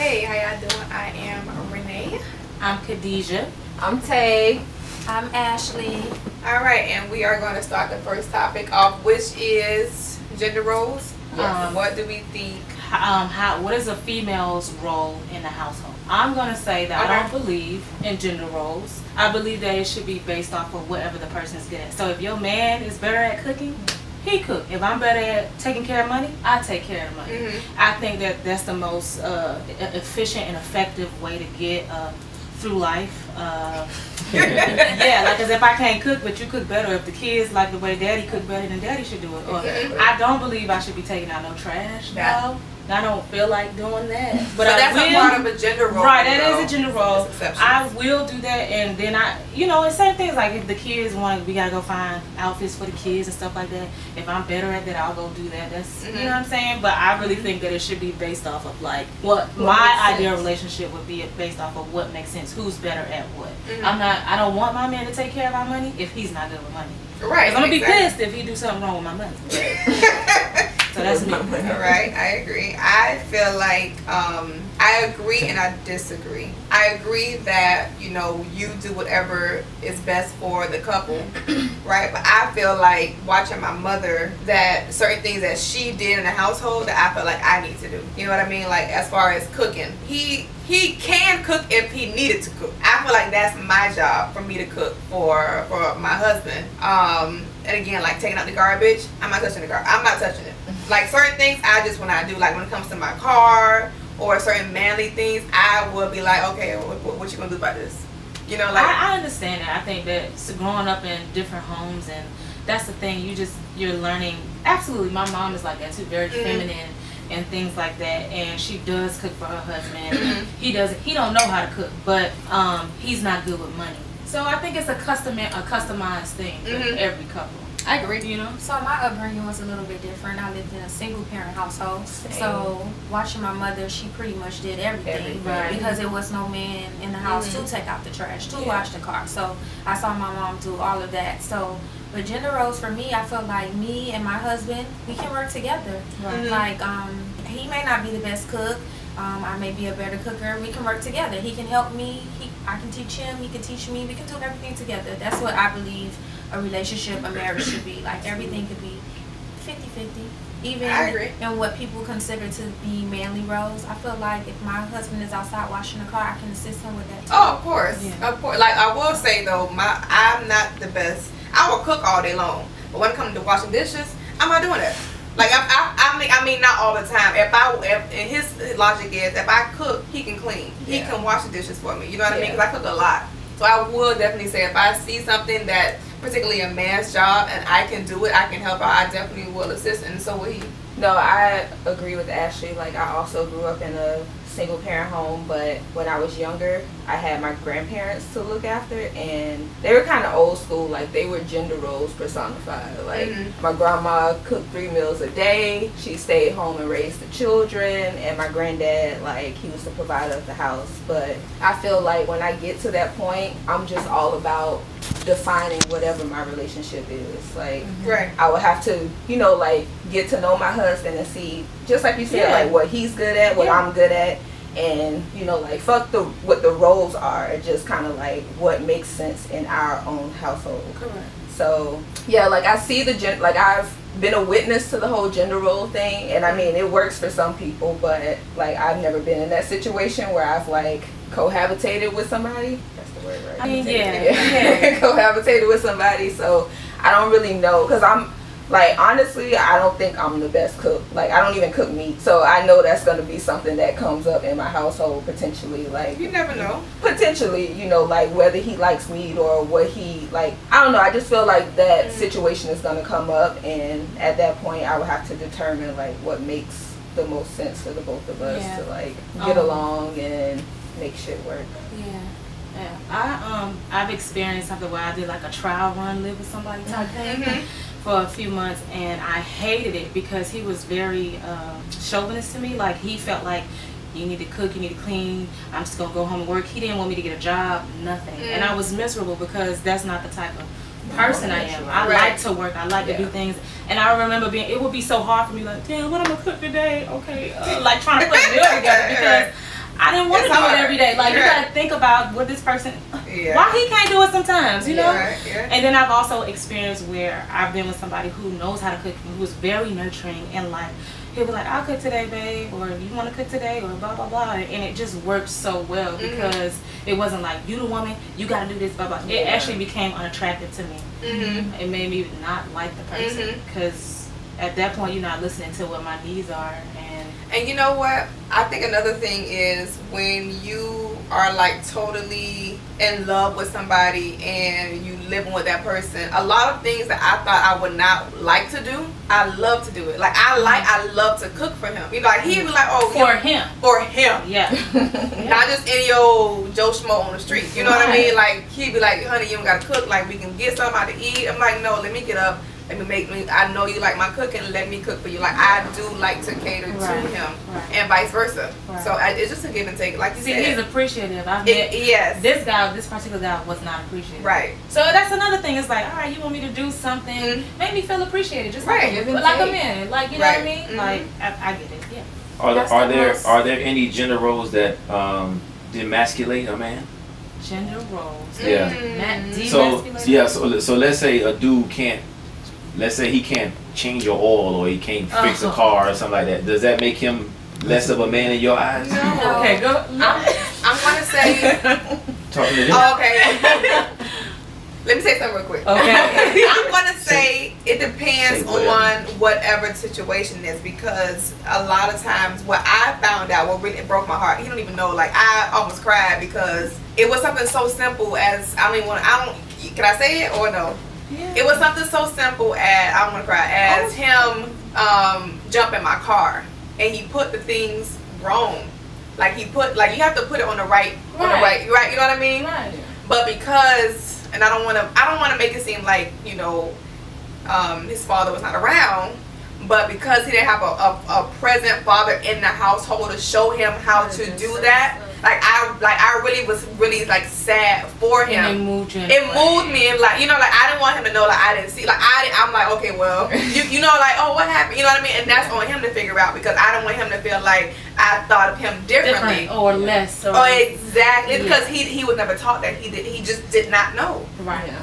Hey, how y'all doing? I am Renee. I'm Khadijah. I'm Tay. I'm Ashley. All right, and we are going to start the first topic off, which is gender roles. What do we think? What is a female's role in the household? I'm gonna say that I don't believe in gender roles. I believe that it should be based off of whatever the person is good at. So if your man is better at cooking, he cook. If I'm better at taking care of money, I take care of the money. Mm-hmm. I think that that's the most efficient and effective way to get through life. Yeah, like, cause if I can't cook, but you cook better, if the kids like the way daddy cook better, then daddy should do it. Or I don't believe I should be taking out no trash. No. I don't feel like doing that. But so that's a part of a gender role. Right, that is a gender role. I will do that, and then it's same things like if the kids we gotta go find outfits for the kids and stuff like that. If I'm better at that, I'll go do that. That's you know what I'm saying. But I really think that it should be based off of like what my ideal relationship would be based off of what makes sense. Who's better at what? I don't want my man to take care of our money if he's not good with money. Right. I'm gonna be pissed if he do something wrong with my money. So that's me. Right, I agree. I feel like I agree and I disagree. I agree that you do whatever is best for the couple, right? But I feel like watching my mother, that certain things that she did in the household that I feel like I need to do. You know what I mean? Like as far as cooking, he can cook if he needed to cook. I feel like that's my job for me to cook for my husband. And again, like taking out the garbage, I'm not touching the garbage. I'm not touching it. Like certain things, when it comes to my car or certain manly things, I will be like, okay, what you gonna do about this? You know, like I understand that. I think that growing up in different homes, and that's the thing. You're learning. Absolutely, my mom is like that too, very feminine and things like that. And she does cook for her husband. He don't know how to cook, but he's not good with money. So I think it's a customized thing for every couple. I agree. So my upbringing was a little bit different. I lived in a single parent household. So watching my mother, she pretty much did everything. Right. Because there was no man in the house to take out the trash, to wash the car. So I saw my mom do all of that. So with gender roles for me, I feel like me and my husband, we can work together. Right. Like he may not be the best cook. I may be a better cooker. We can work together. He can help me. I can teach him. He can teach me. We can do everything together. That's what I believe a relationship, a marriage should be. Like everything could be 50-50. Even in what people consider to be manly roles. I feel like if my husband is outside washing the car, I can assist him with that too. Oh, of course. Yeah. Of course. Like I will say though, I'm not the best. I will cook all day long, but when it comes to washing dishes, I'm not doing that. Like I mean, not all the time. If his logic is, if I cook, he can clean. He can wash the dishes for me. You know what I mean? Because I cook a lot. So I will definitely say if I see something that, particularly a man's job, and I can do it, I can help out, I definitely will assist, and so will he. No, I agree with Ashley. Like I also grew up in a single parent home, but when I was younger, I had my grandparents to look after, and they were kind of old school. Like they were gender roles personified. Like my grandma cooked 3 meals a day. She stayed home and raised the children, and my granddad, like he was the provider of the house. But I feel like when I get to that point, I'm just all about defining whatever my relationship is. Like I would have to, like get to know my husband and see, just like you said, like what he's good at, what I'm good at, and like fuck what the roles are, and just kind of like what makes sense in our own household. Correct. So like I see like I've been a witness to the whole gender role thing, and I mean it works for some people, but like I've never been in that situation where I've like cohabitated with somebody. That's the word, right? I mean, yeah. Cohabitated with somebody, so I don't really know, because I'm like, honestly, I don't think I'm the best cook. Like I don't even cook meat, so I know that's going to be something that comes up in my household potentially. Like you never know. Potentially, like whether he likes meat or what he like. I don't know. I just feel like that situation is going to come up, and at that point, I would have to determine like what makes the most sense for the both of us to like get along and make shit work. Yeah. I've experienced something where I did like a trial run, live with somebody type thing for a few months, and I hated it because he was very chauvinist to me. Like he felt like you need to cook, you need to clean, I'm just gonna go home and work. He didn't want me to get a job, nothing. And I was miserable because that's not the type of person I am. I like to work, I like to do things, and I remember it would be so hard for me, like, damn, what I'm gonna cook today? Okay, like trying to put a meal together because I didn't want to do it every day. Like, you got to think about what this person, why he can't do it sometimes, you know? And then I've also experienced where I've been with somebody who knows how to cook and who's very nurturing, and like, he'll be like, I'll cook today, babe, or you want to cook today, or blah, blah, blah. And it just worked so well because it wasn't like, you the woman, you got to do this, blah, blah. It actually became unattractive to me. It made me not like the person because at that point, you're not listening to what my needs are. And you know what? I think another thing is when you are like totally in love with somebody and you living with that person, a lot of things that I thought I would not like to do, I love to do it. Like I love to cook for him. You know, like he'd be like, oh, for him. Yeah. Not just any old Joe Schmo on the street. You know what I mean? Like he'd be like, honey, you don't gotta cook. Like we can get something out to eat. I'm like, no, let me get up. I know you like my cooking. Let me cook for you. Like I do like to cater to him, and vice versa. So it's just a give and take. Like you said, he's appreciative. This particular guy was not appreciative. Right. So that's another thing. It's like, all right, you want me to do something, make me feel appreciated, just like a man. Like you know what I mean? Like I get it. Yeah. Are there any gender roles that demasculate a man? Gender roles. Yeah. So let's say a dude can't. Let's say he can't change your oil or he can't fix a car or something like that. Does that make him less of a man in your eyes? No. Okay, go. I'm gonna say. Talking to him. Okay. Let me say something real quick. Okay. I'm gonna say it depends on whatever situation is, because a lot of times what I found out, what really broke my heart, you don't even know. Like I almost cried because it was something so simple as can I say it or no? Yeah. It was something so simple as I don't want to cry as him jump in my car and he put the things wrong. Like you have to put it on the right, you know what I mean? Right. But because, and I don't want to make it seem like, you know, his father was not around, but because he didn't have a present father in the household to show him how to do that. I really was like sad for him. And it moved you. It moved me, and like, you know, like I didn't want him to know, like I didn't see, like I'm like, okay, well, you know, like, oh, what happened? You know what I mean? And that's on him to figure out, because I don't want him to feel like I thought of him differently or less. Or exactly, because he was never taught that. He just did not know. Right.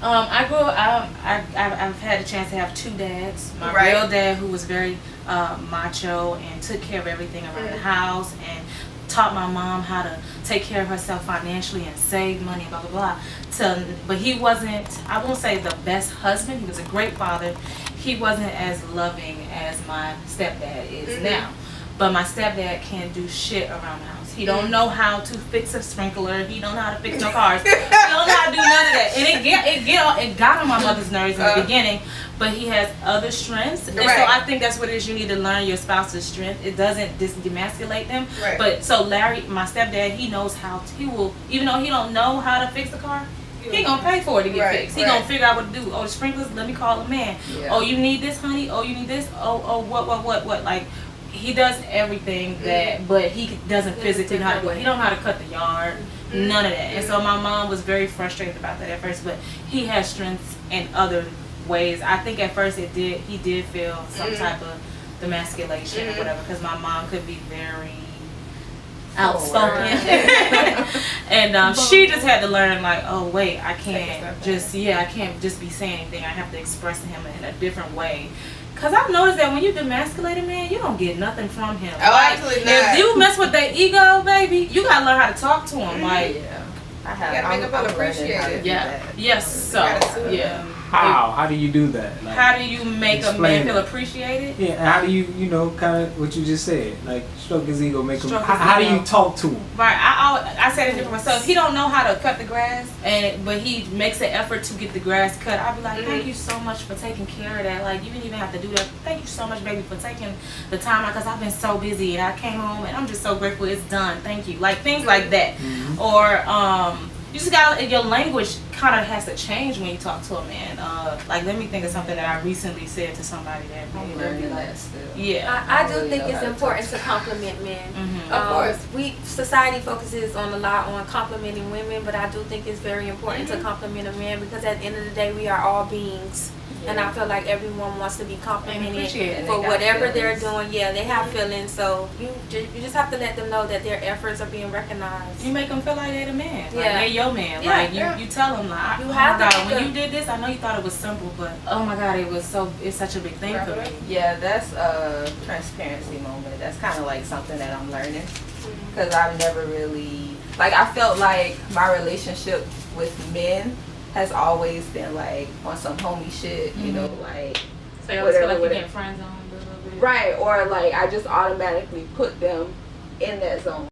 I grew up. I've had a chance to have two dads. My real dad, who was very macho and took care of everything around the house and taught my mom how to take care of herself financially and save money, blah blah blah. But he wasn't, I won't say the best husband. He was a great father. He wasn't as loving as my stepdad is now. But my stepdad can't do shit around the house. He don't know how to fix a sprinkler. He don't know how to fix no cars. He don't know how to do none of that. And it got on my mother's nerves in the beginning. But he has other strengths. And so I think that's what it is. You need to learn your spouse's strength. It doesn't demasculate them. Right. But so Larry, my stepdad, he knows how to, he will, even though he don't know how to fix the car, he gonna pay for it to get fixed. He gonna figure out what to do. Oh, the sprinklers, let me call a man. Yeah. Oh, you need this, honey? Oh, you need this? Oh, what? Like, he does everything that, but he doesn't physically know how to do it. He don't know how to cut the yard, none of that. And so my mom was very frustrated about that at first, but he has strengths in other ways. I think at first he did feel some type of demasculation or whatever, because my mom could be very outspoken. And she just had to learn, like, oh wait, I can't just be saying anything. I have to express to him in a different way. Cause I've noticed that when you demasculate a man, you don't get nothing from him. Oh, like, absolutely not. If you mess with their ego, baby, you gotta learn how to talk to him. Like, you gotta make them feel appreciated. Yes. So, yeah. How do you do that? Like, how do you make a man feel appreciated? Yeah, and how do you kind of what you just said, like stroke his ego, make him. How do you talk to him? Right, I said it different. So if he don't know how to cut the grass, but he makes an effort to get the grass cut, I'll be like, thank you so much for taking care of that. Like, you didn't even have to do that. Thank you so much, baby, for taking the time out, because I've been so busy and I came home and I'm just so grateful it's done. Thank you. Like things like that, or you just got your language. kind of has to change when you talk to a man. Like, let me think of something that I recently said to somebody that I'm made them learning be like, that still. yeah. I do really think know it's how to important talk to compliment men. Of course. Society focuses on a lot on complimenting women, but I do think it's very important to compliment a man, because at the end of the day, we are all beings. And I feel like everyone wants to be complimented for whatever they're doing. Yeah, they have feelings, so you just have to let them know that their efforts are being recognized. You make them feel like they're the man. Like, Yeah. they your man. Yeah, Like, yeah. you tell them, like, You oh have my to God, make when a- you did this, I know you thought it was simple, but oh my God, it's such a big thing for me. Yeah, that's a transparency moment. That's kind of like something that I'm learning, because I've never really, like, I felt like my relationship with men has always been like on some homie shit, you know, like So you always feel like whatever. you're getting friends on a little bit. Right, or like I just automatically put them in that zone.